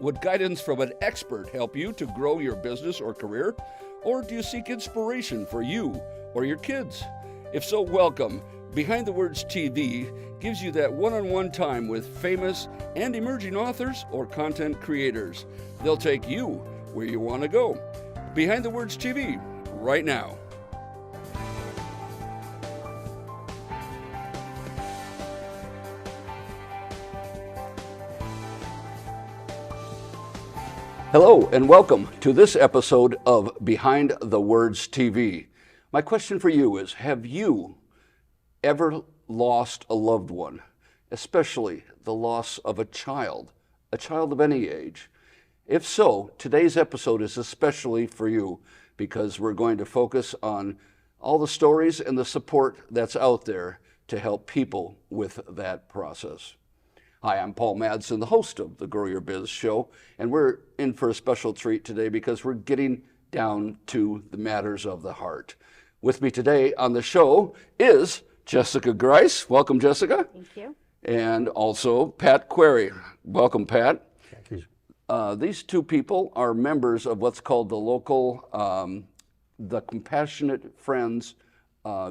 Would guidance from an expert help you to grow your business or career? Or do you seek inspiration for you or your kids? If so, welcome. Behind the Words TV gives you that one-on-one time with famous and emerging authors or content creators. They'll take you where you want to go. Behind the Words TV, right now. Hello and welcome to this episode of Behind the Words TV. My question for you is, have you ever lost a loved one, especially the loss of a child of any age? If so, today's episode is especially for you because we're going to focus on all the stories and the support that's out there to help people with that process. Hi, I'm Paul Madsen, the host of the Grow Your Biz show, and we're in for a special treat today because we're getting down to the matters of the heart. With me today on the show is Jessica Grice. Welcome, Jessica. Thank you. And also Pat Query. Welcome, Pat. Thank you. These two people are members of what's called the local, the Compassionate Friends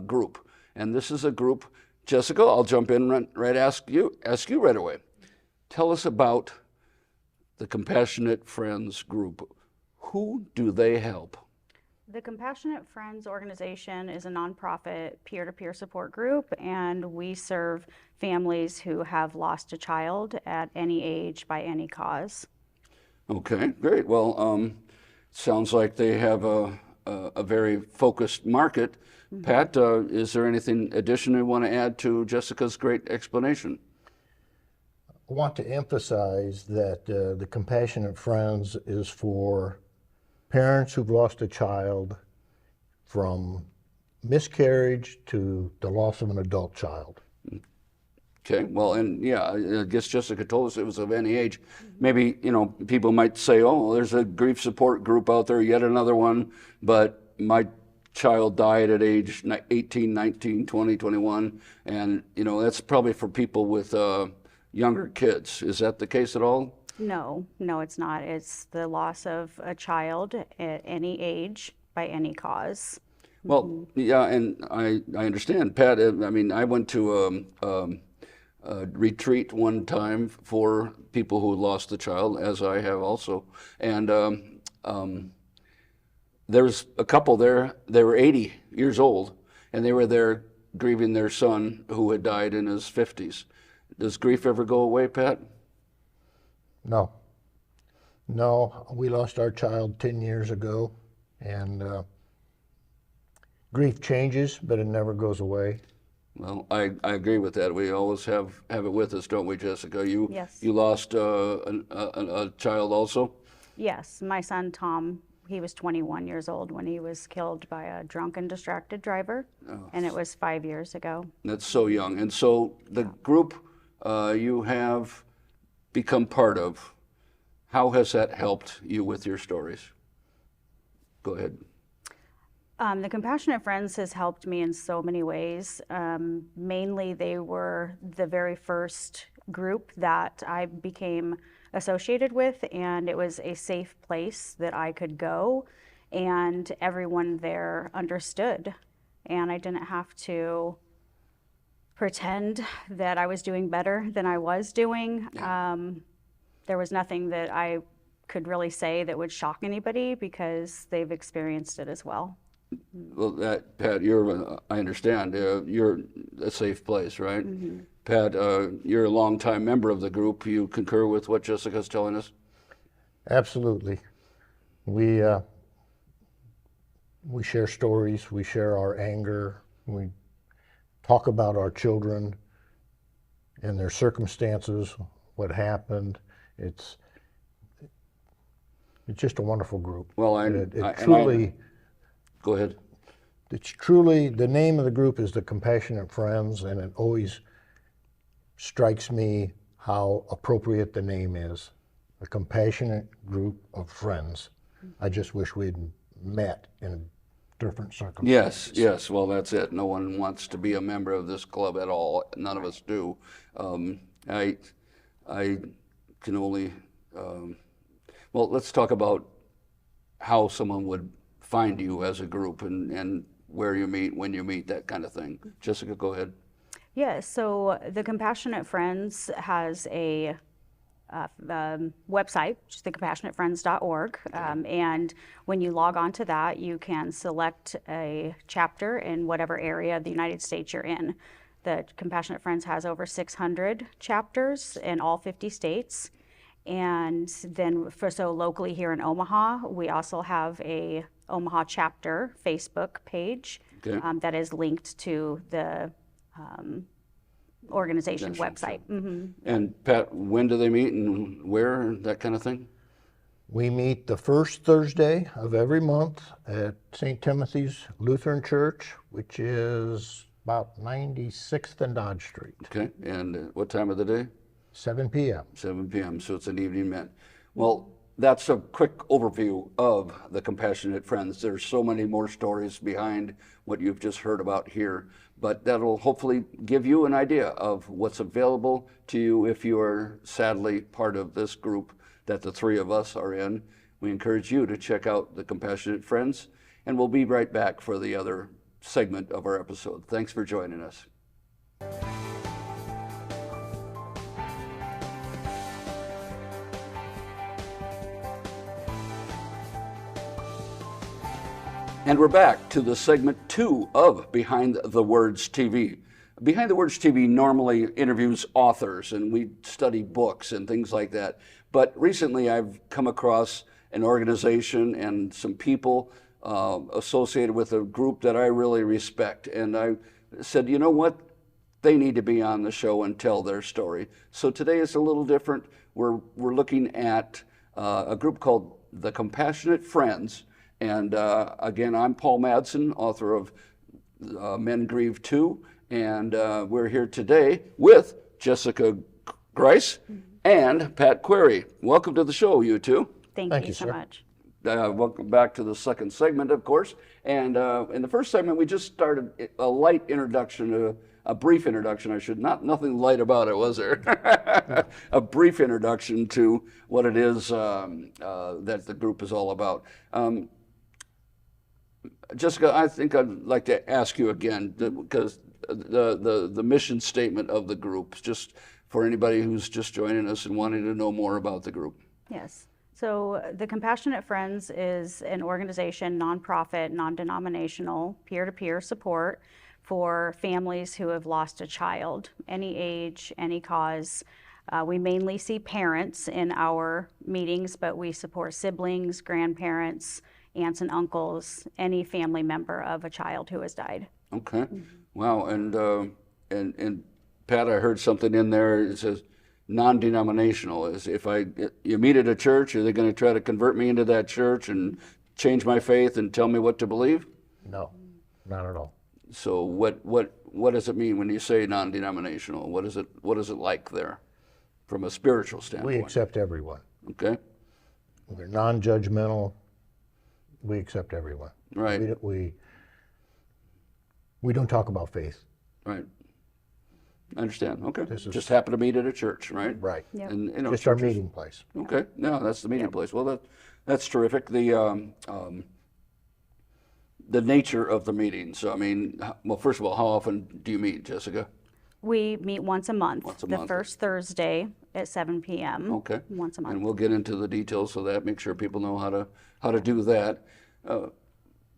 group. And this is a group, Jessica, I'll jump in right ask you right away. Tell us about the Compassionate Friends group. Who do they help? The Compassionate Friends organization is a nonprofit peer-to-peer support group, and we serve families who have lost a child at any age by any cause. Okay, great. Well, sounds like they have a very focused market. Mm-hmm. Pat, is there anything additional you want to add to Jessica's great explanation? I want to emphasize that the Compassionate Friends is for parents who've lost a child from miscarriage to the loss of an adult child. Okay, well, and yeah, I guess Jessica told us it was of any age. Maybe, people might say, oh, there's a grief support group out there, yet another one, but my child died at age 18, 19, 20, 21, and, that's probably for people with younger kids. Is that the case at all? No, it's not. It's the loss of a child at any age by any cause. Well, yeah, and I understand, Pat. I mean, I went to a retreat one time for people who lost a child, as I have also. And there was a couple there, they were 80 years old, and they were there grieving their son who had died in his 50s. Does grief ever go away, Pat? No, we lost our child 10 years ago, and grief changes, but it never goes away. Well, I agree with that. We always have it with us, don't we, Jessica? Yes. You lost a child also? Yes, my son Tom, he was 21 years old when he was killed by a drunk and distracted driver, and it was 5 years ago. That's so young. And so the group you have become part of, how has that helped you with your stories? Go ahead. The Compassionate Friends has helped me in so many ways. Mainly, they were the very first group that I became associated with, and it was a safe place that I could go, and everyone there understood, and I didn't have to pretend that I was doing better than I was doing. There was nothing that I could really say that would shock anybody because they've experienced it as well. Well, Pat, I understand, you're a safe place, right? Mm-hmm. Pat, you're a longtime member of the group. You concur with what Jessica's telling us? Absolutely. We share stories, we share our anger, we talk about our children and their circumstances, what happened. It's just a wonderful group. Well, go ahead. It's truly, the name of the group is the Compassionate Friends, and it always strikes me how appropriate the name is. A compassionate group of friends. I just wish we'd met in different circumstances. Yes. Well, that's it. No one wants to be a member of this club at all. None of us do. I can only Well, let's talk about how someone would find you as a group and where you meet, when you meet, that kind of thing. Jessica, go ahead. Yeah, so the Compassionate Friends has a website, which is thecompassionatefriends.org. And when you log on to that, you can select a chapter in whatever area of the United States you're in. The Compassionate Friends has over 600 chapters in all 50 states. And then so locally here in Omaha, we also have a Omaha chapter Facebook page that is linked to the organization website. And Pat, when do they meet and where, that kind of thing? We meet the first Thursday of every month at St. Timothy's Lutheran Church, which is about 96th and Dodge Street. Okay, and what time of the day? 7 p.m. 7 p.m., so it's an evening event. Well, that's a quick overview of the Compassionate Friends. There's so many more stories behind what you've just heard about here, but that'll hopefully give you an idea of what's available to you if you are sadly part of this group that the three of us are in. We encourage you to check out the Compassionate Friends, and we'll be right back for the other segment of our episode. Thanks for joining us. And we're back to the segment 2 of Behind the Words TV. Behind the Words TV normally interviews authors, and we study books and things like that. But recently I've come across an organization and some people associated with a group that I really respect. And I said, you know what? They need to be on the show and tell their story. So today is a little different. We're looking at a group called the Compassionate Friends. And again, I'm Paul Madsen, author of Men Grieve Too, and we're here today with Jessica Grice and Pat Query. Welcome to the show, you two. Thank you so much. Welcome back to the second segment, of course. And in the first segment, we just started a light introduction, a brief introduction, nothing light about it, was there? A brief introduction to what it is that the group is all about. Jessica, I think I'd like to ask you again, because the mission statement of the group, just for anybody who's just joining us and wanting to know more about the group. Yes. So the Compassionate Friends is an organization, nonprofit, non-denominational, peer-to-peer support for families who have lost a child, any age, any cause. We mainly see parents in our meetings, but we support siblings, grandparents, aunts and uncles, any family member of a child who has died. Okay. Wow. And Pat, I heard something in there. It says non-denominational. Is if you meet at a church, are they going to try to convert me into that church and change my faith and tell me what to believe? No, not at all. So what does it mean when you say non-denominational? What is it like there, from a spiritual standpoint? We accept everyone. Okay. We're non-judgmental. We accept everyone. Right. We don't talk about faith. Right. I understand. Okay. This is- Just happen to meet at a church, right? Right. Yep. And Just our churches- meeting place. Okay. No, that's the meeting place. Well, that's terrific. The nature of the meeting. So, I mean, well, first of all, how often do you meet, Jessica? We meet once a month, Once a the month. first Thursday at 7 p.m. Okay. Once a month. And we'll get into the details of that. Make sure people know how to do that.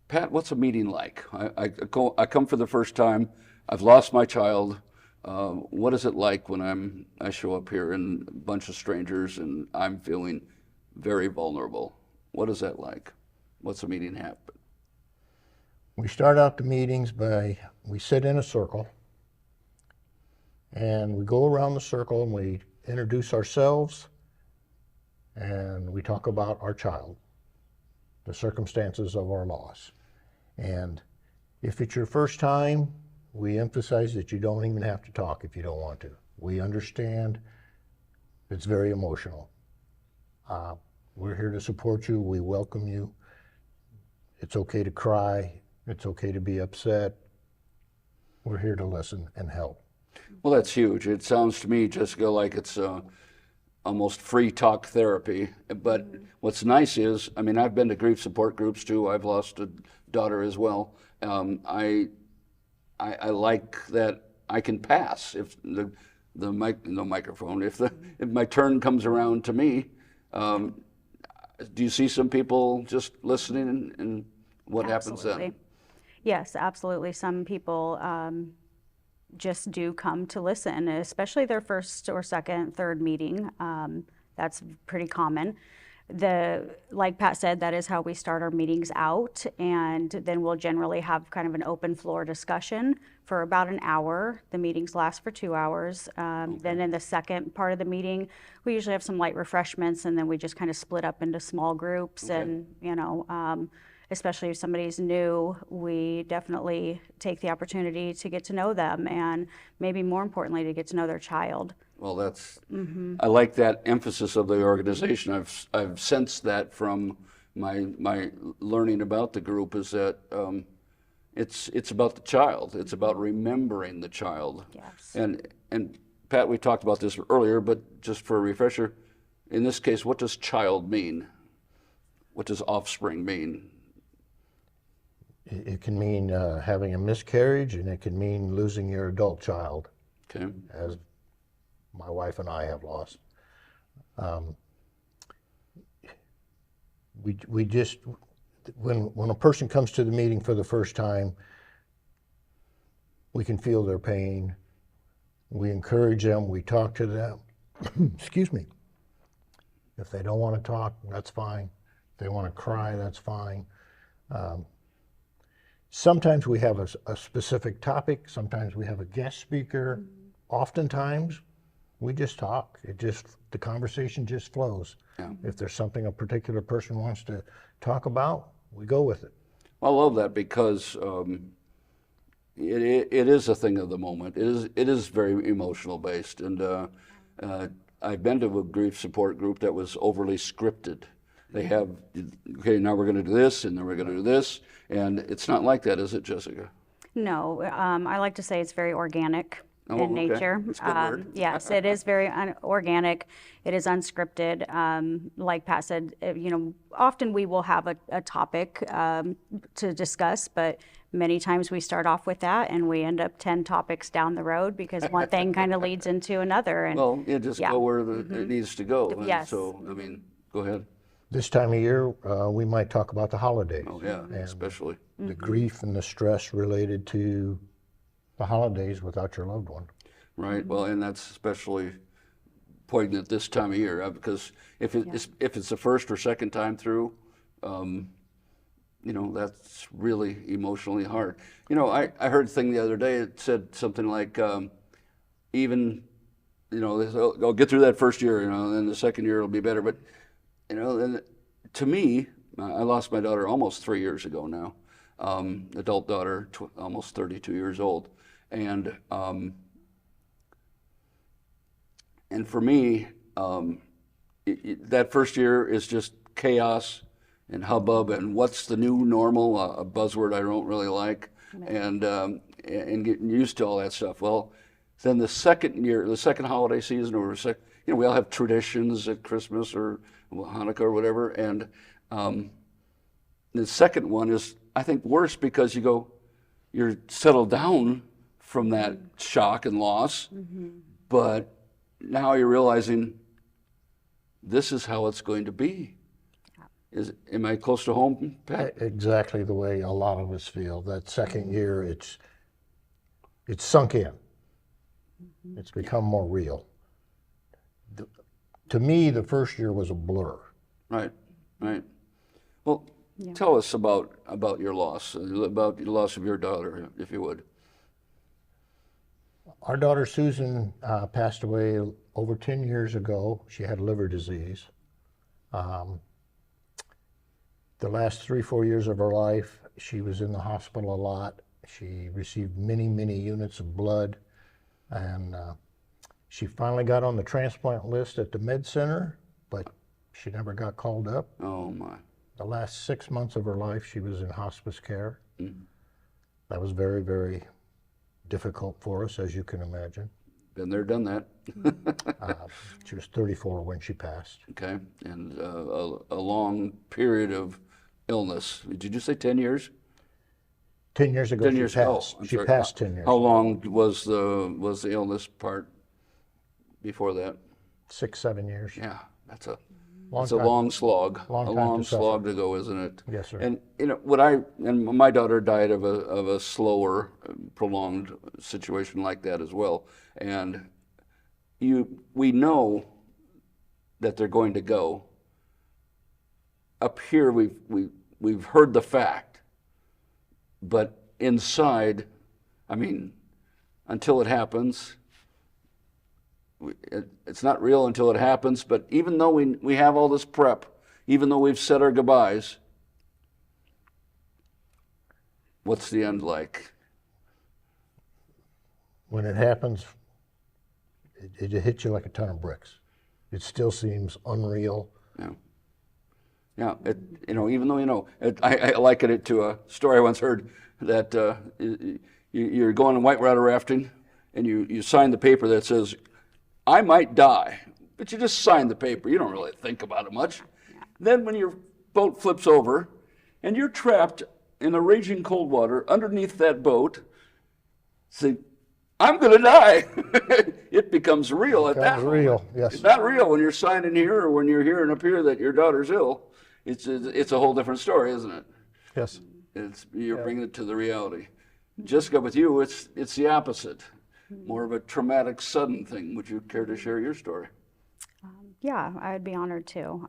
Pat, what's a meeting like? I come for the first time. I've lost my child. What is it like when I show up here in a bunch of strangers and I'm feeling very vulnerable? What is that like? What's a meeting happen? We start out the meetings we sit in a circle and we go around the circle and we introduce ourselves and we talk about our child, the circumstances of our loss. And if it's your first time, we emphasize that you don't even have to talk if you don't want to. We understand it's very emotional. We're here to support you. We welcome you. It's okay to cry. It's okay to be upset. We're here to listen and help. Well, that's huge. It sounds to me, Jessica, like it's almost free talk therapy. But what's nice is, I mean, I've been to grief support groups too. I've lost a daughter as well. I like that I can pass if the microphone. If my turn comes around to me, do you see some people just listening and what happens then? Yes, absolutely. Some people just do come to listen, especially their first or second, third meeting. That's pretty common. Like Pat said, that is how we start our meetings out, and then we'll generally have kind of an open floor discussion for about an hour. The meetings last for 2 hours. Then in the second part of the meeting, we usually have some light refreshments, and then we just kind of split up into small groups. And especially if somebody's new, we definitely take the opportunity to get to know them, and maybe more importantly, to get to know their child. Well, that's, I like that emphasis of the organization. I've sensed that from my learning about the group, is that it's about the child. It's about remembering the child. Yes. And Pat, we talked about this earlier, but just for a refresher, in this case, what does child mean? What does offspring mean? It can mean having a miscarriage, and it can mean losing your adult child, Okay. as my wife and I have lost. We just, when a person comes to the meeting for the first time, we can feel their pain. We encourage them, we talk to them. Excuse me. If they don't want to talk, that's fine. If they want to cry, that's fine. Sometimes we have a specific topic. Sometimes we have a guest speaker. Oftentimes, we just talk. The conversation just flows. Yeah. If there's something a particular person wants to talk about, we go with it. I love that because it is a thing of the moment. It is very emotional based, and I've been to a grief support group that was overly scripted. They have, okay, now we're going to do this, and then we're going to do this, and it's not like that, is it, Jessica? No, I like to say it's very organic in nature. That's a good word. Yes, it is very organic. It is unscripted. Like Pat said, often we will have a topic to discuss, but many times we start off with that and we end up 10 topics down the road because one thing kind of leads into another. And Well, you just go where it needs to go. And Yes. So, I mean, go ahead. This time of year, we might talk about the holidays. Oh, yeah, especially. The grief and the stress related to the holidays without your loved one. Right. Well, and that's especially poignant this time of year because if it's the first or second time through, that's really emotionally hard. I heard a thing the other day. It said something like, even, I'll get through that first year, and then the second year it'll be better. But, and to me, I lost my daughter almost 3 years ago now, adult daughter, almost 32 years old, and for me, that first year is just chaos and hubbub and what's the new normal, a buzzword I don't really like, and getting used to all that stuff. Well, then the second year, the second holiday season, or we all have traditions at Christmas or Hanukkah or whatever, and the second one is, I think, worse because you're settled down from that shock and loss, but now you're realizing this is how it's going to be. Am I close to home, Pat? Exactly the way a lot of us feel. That second year, it's sunk in. It's become more real. To me, the first year was a blur. Right. Well, tell us about your loss, about the loss of your daughter, if you would. Our daughter Susan passed away over 10 years ago. She had liver disease. The last 3-4 years of her life, she was in the hospital a lot. She received many, many units of blood, and she finally got on the transplant list at the med center, but she never got called up. Oh my! The last 6 months of her life, she was in hospice care. Mm-hmm. That was very, very difficult for us, as you can imagine. Been there, done that. She was 34 when she passed. Okay, and a long period of illness. Did you say 10 years? 10 years ago 10 she years passed. ago. I'm She sorry. passed 10 years How ago. long was the illness part before that? 6, 7 years. Yeah, that's a Long a time. long slog. Long a time long to suffer. slog to go, isn't it? Yes, sir. And my daughter died of a slower, prolonged situation like that as well. And we know that they're going to go. Up here, we've heard the fact, but inside, I mean, until it happens, it's not real until it happens. But even though we have all this prep, even though we've said our goodbyes, what's the end like? When it happens, it hits you like a ton of bricks. It still seems unreal. Yeah. Yeah, even though I liken it to a story I once heard that you're going whitewater rafting, and you sign the paper that says, "I might die," but you just sign the paper. You don't really think about it much. Then when your boat flips over, and you're trapped in the raging cold water underneath that boat, say, "I'm going to die." It becomes real at that Becomes moment. real, yes. It's not real when you're signing here or when you're hearing up here that your daughter's ill. It's a whole different story, isn't it? Yes. You're bringing it to the reality. Jessica, with you, it's the opposite. More of a traumatic, sudden thing. Would you care to share your story? Yeah, I'd be honored to.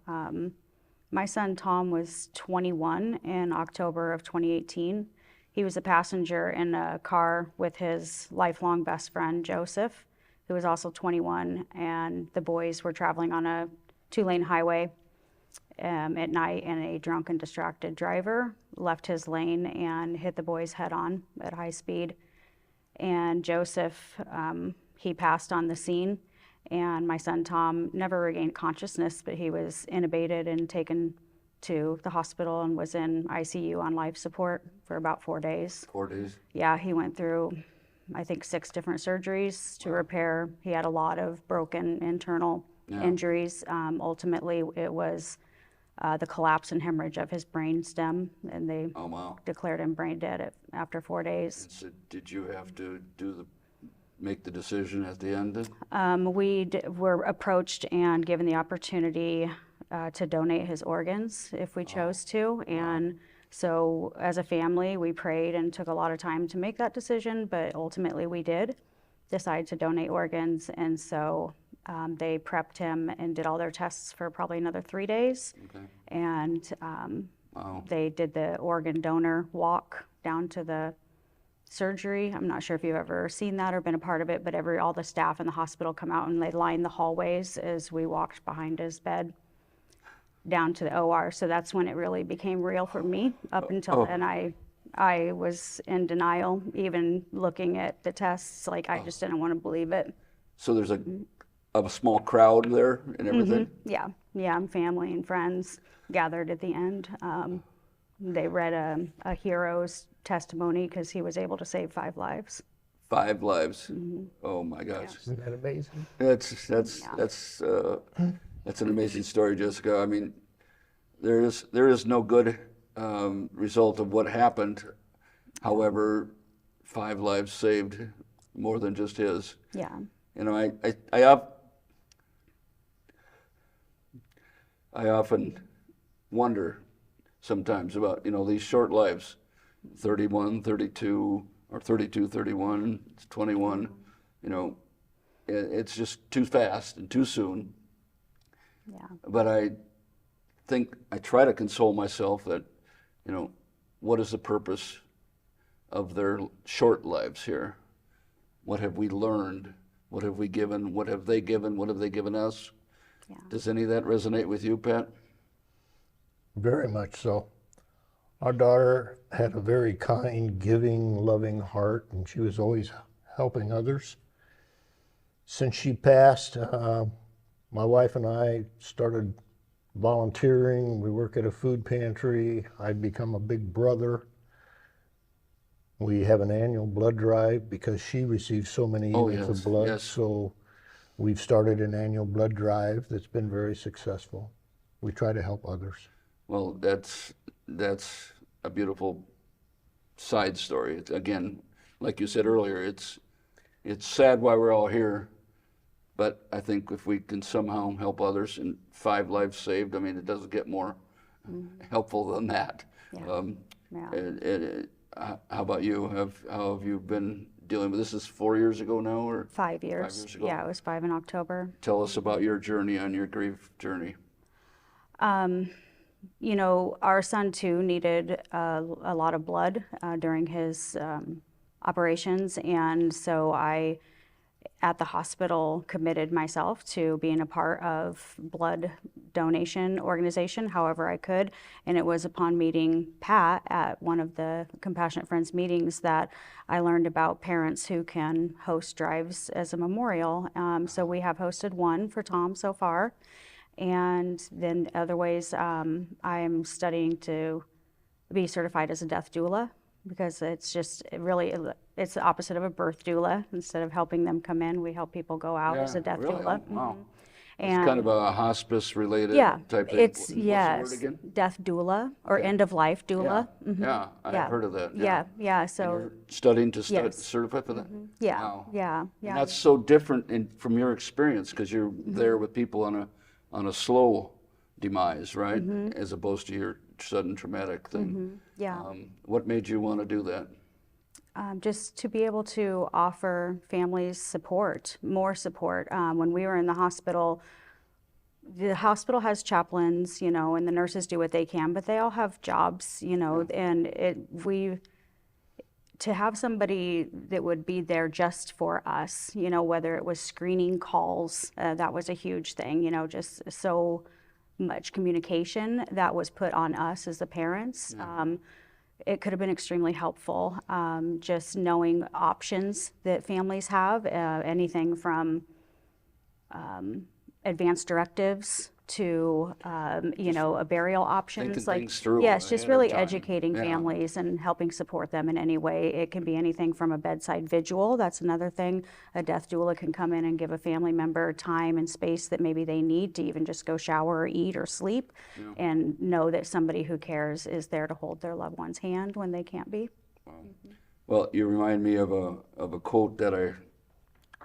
My son Tom was 21 in October of 2018. He was a passenger in a car with his lifelong best friend, Joseph, who was also 21, and the boys were traveling on a 2-lane highway at night, and a drunk and distracted driver left his lane and hit the boys head on at high speed. And Joseph, he passed on the scene, and my son Tom never regained consciousness, but he was intubated and taken to the hospital and was in ICU on life support for about 4 days. 4 days. Yeah, he went through, I think, 6 different surgeries to repair. He had a lot of broken internal injuries. Ultimately, it was the collapse and hemorrhage of his brain stem, and they Oh, wow. declared him brain dead after 4 days. So did you have to make the decision at the end? We were approached and given the opportunity to donate his organs if we chose to. And so as a family, we prayed and took a lot of time to make that decision, but ultimately we did decide to donate organs. And so they prepped him and did all their tests for probably another 3 days. Okay. And Wow. they did the organ donor walk down to the surgery. I'm not sure if you've ever seen that or been a part of it, but all the staff in the hospital come out and they line the hallways as we walked behind his bed down to the OR. So that's when it really became real for me. Up until then, I was in denial, even looking at the tests. Like, I just didn't want to believe it. So there's a small crowd there and everything? Yeah, and family and friends gathered at the end. They read a hero's testimony because he was able to save 5 lives. 5 lives. Oh my gosh. Isn't that amazing? That's an amazing story, Jessica. I mean, there is no good result of what happened. However, 5 lives saved, more than just his. Yeah. You know, I often wonder sometimes about, these short lives, 31, 32, or 32, 31, 21, it's just too fast and too soon. Yeah. But I try to console myself that, what is the purpose of their short lives here? What have we learned? What have we given? What have they given? What have they given us? Yeah. Does any of that resonate with you, Pat? Very much so. Our daughter had a very kind, giving, loving heart, and she was always helping others. Since she passed, my wife and I started volunteering. We work at a food pantry. I'd become a big brother. We have an annual blood drive because she receives so many Oh, units yes, of blood. yes. So we've started an annual blood drive that's been very successful. We try to help others. Well, that's a beautiful side story. Again, like you said earlier, it's sad why we're all here, but I think if we can somehow help others and 5 lives saved, I mean, it doesn't get more helpful than that. Yeah. Yeah. How about you? How have you been dealing with this? Is 4 years ago now, or 5 years. 5 years ago? Yeah, it was 5 in October. Tell us about your journey on your grief journey. You know, our son too needed a lot of blood during his operations, and so I, at the hospital, committed myself to being a part of blood donation organization however I could. And it was upon meeting Pat at one of the Compassionate Friends meetings that I learned about parents who can host drives as a memorial. So we have hosted one for Tom so far. And then other ways, I'm studying to be certified as a death doula, because it's just it's the opposite of a birth doula. Instead of helping them come in, we help people go out as a death really? doula. Oh, wow. And It's kind of a hospice-related yeah, type thing. it's What's the yes, word again? death doula or end of life doula. Yeah, I've heard of that. Yeah. And So you're studying to Yes. certify for that? yeah, Wow. yeah. And that's so different from your experience, because you're there with people on a slow demise, right? As opposed to your sudden traumatic thing. Yeah. What made you want to do that? Just to be able to offer families support, more support. When we were in the hospital has chaplains, you know, and the nurses do what they can, but they all have jobs, you know, and to have somebody that would be there just for us, you know, whether it was screening calls, that was a huge thing, you know, just so much communication that was put on us as the parents. It could have been extremely helpful, just knowing options that families have, anything from advanced directives to, you know, a burial options. things through yes, just ahead of really time. educating Yeah. families and helping support them in any way. It can be anything from a bedside vigil. That's another thing. A death doula can come in and give a family member time and space that maybe they need to even just go shower or eat or sleep, and know that somebody who cares is there to hold their loved one's hand when they can't be. Well, you remind me of a quote that I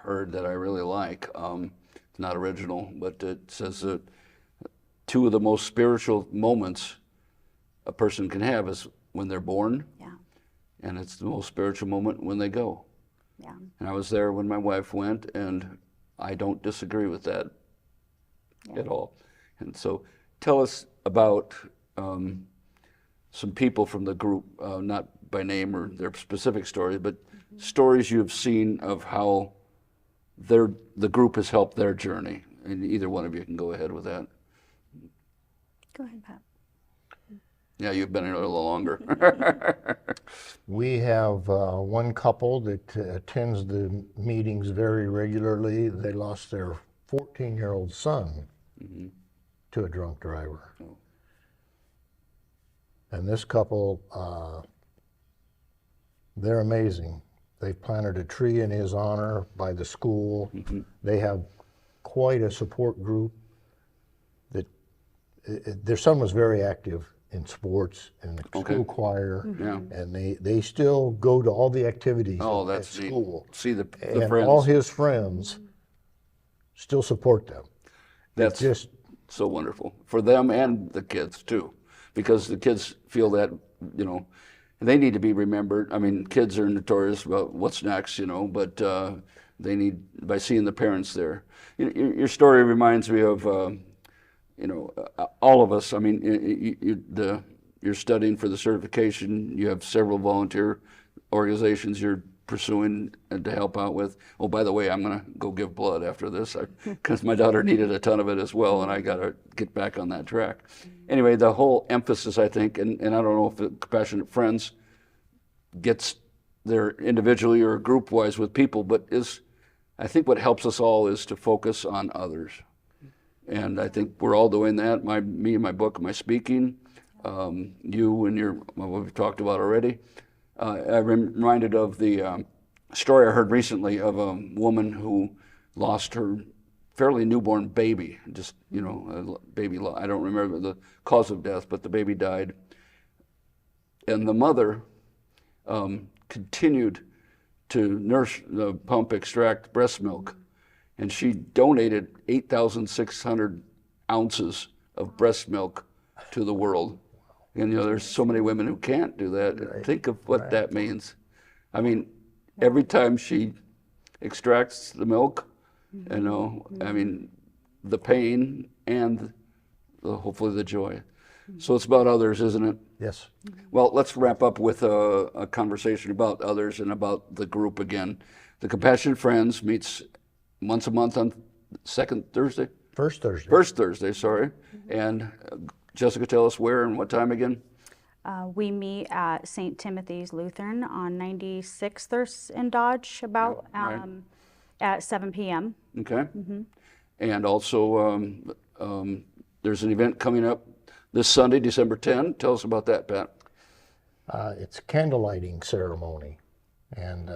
heard that I really like. It's not original, but it says that 2 of the most spiritual moments a person can have is when they're born, Yeah, and it's the most spiritual moment when they go. yeah. And I was there when my wife went, and I don't disagree with that at all. And so tell us about some people from the group, not by name or their specific stories, but stories you've seen of how the group has helped their journey. And either one of you can go ahead with that. Go ahead, Pat. Yeah, you've been here a little longer. We have one couple that attends the meetings very regularly. They lost their 14-year-old son to a drunk driver. And this couple, they're amazing. They've planted a tree in his honor by the school. They have quite a support group. Their son was very active in sports and the school choir, and they still go to all the activities at school. Neat. See the And friends. all his friends still support them. That's just so wonderful for them and the kids too, because the kids feel that, you know, they need to be remembered. I mean, kids are notorious about what's next, you know, but they need, by seeing the parents there. Your story reminds me of, you know, all of us. I mean, you're studying for the certification. You have several volunteer organizations you're pursuing and to help out with. Oh, by the way, I'm going to go give blood after this because my daughter needed a ton of it as well, and I got to get back on that track. Anyway, the whole emphasis, I think, and I don't know if the Compassionate Friends gets there individually or group-wise with people, but I think what helps us all is to focus on others. And I think we're all doing that. Me and my book, my speaking, you and what we've talked about already. I'm reminded of the story I heard recently of a woman who lost her fairly newborn baby, just, a baby, I don't remember the cause of death, but the baby died. And the mother continued to nurse, pump, extract breast milk. And she donated 8,600 ounces of breast milk to the world. And there's so many women who can't do that. Right. Think of what that means. I mean, every time she extracts the milk, I mean, the pain and hopefully the joy. So it's about others, isn't it? Yes. Well, let's wrap up with a conversation about others and about the group again. The Compassionate Friends meets once a month on second Thursday? First Thursday. First Thursday, sorry. And Jessica, tell us where and what time again? We meet at St. Timothy's Lutheran on 96th in Dodge, about at 7 p.m. Okay. And also, there's an event coming up this Sunday, December 10. Tell us about that, Pat. It's a candle lighting ceremony, and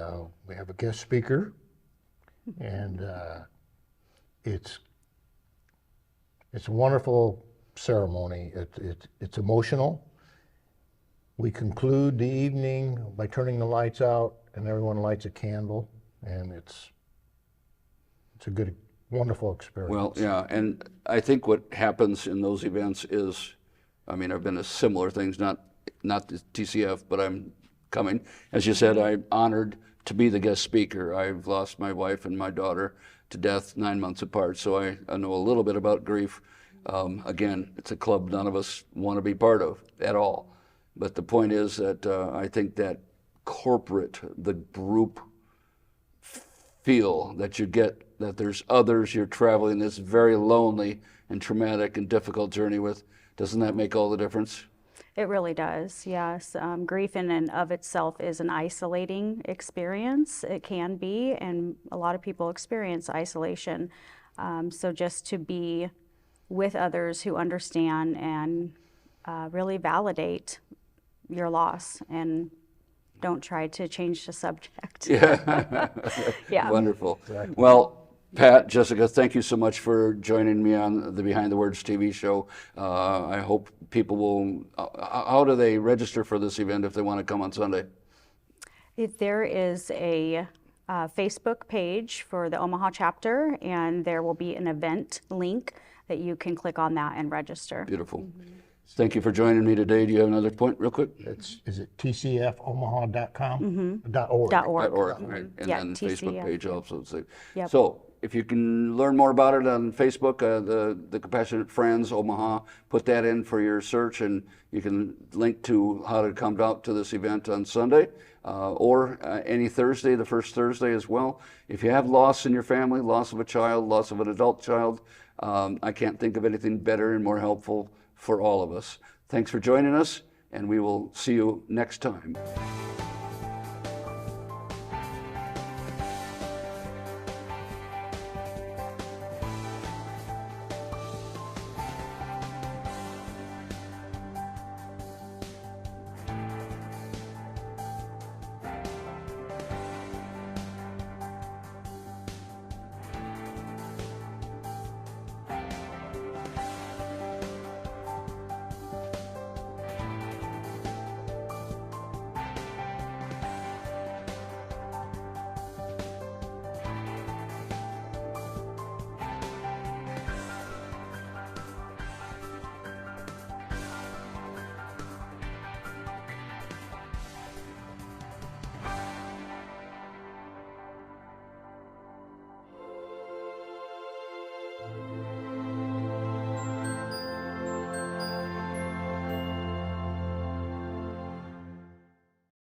we have a guest speaker, and it's a wonderful ceremony. It's emotional. We conclude the evening by turning the lights out, and everyone lights a candle, and it's a good, wonderful experience. Well, yeah, and I think what happens in those events is, I mean, I've been to similar things, not the TCF, but I'm coming. As you said, I'm honored to be the guest speaker. I've lost my wife and my daughter to death 9 months apart, so I know a little bit about grief. Again, it's a club none of us want to be part of at all. But the point is that I think that the group feel that you get, that there's others you're traveling this very lonely and traumatic and difficult journey with, doesn't that make all the difference? It really does, yes. Grief in and of itself is an isolating experience. It can be, and a lot of people experience isolation. So just to be with others who understand and really validate your loss and don't try to change the subject. Yeah. Yeah. Wonderful. Exactly. Well, Pat, Jessica, thank you so much for joining me on the Behind the Words TV show. I hope people will, how do they register for this event if they want to come on Sunday? If there is a Facebook page for the Omaha chapter, and there will be an event link that you can click on that and register. Beautiful. Thank you for joining me today. Do you have another point real quick? Is it tcfomaha.com? .org. .org. Right. And Yeah, then TCF. Facebook page also. Yep. So if you can learn more about it on Facebook, the Compassionate Friends Omaha, put that in for your search, and you can link to how to come out to this event on Sunday or any Thursday, the first Thursday as well. If you have loss in your family, loss of a child, loss of an adult child, I can't think of anything better and more helpful for all of us. Thanks for joining us, and we will see you next time.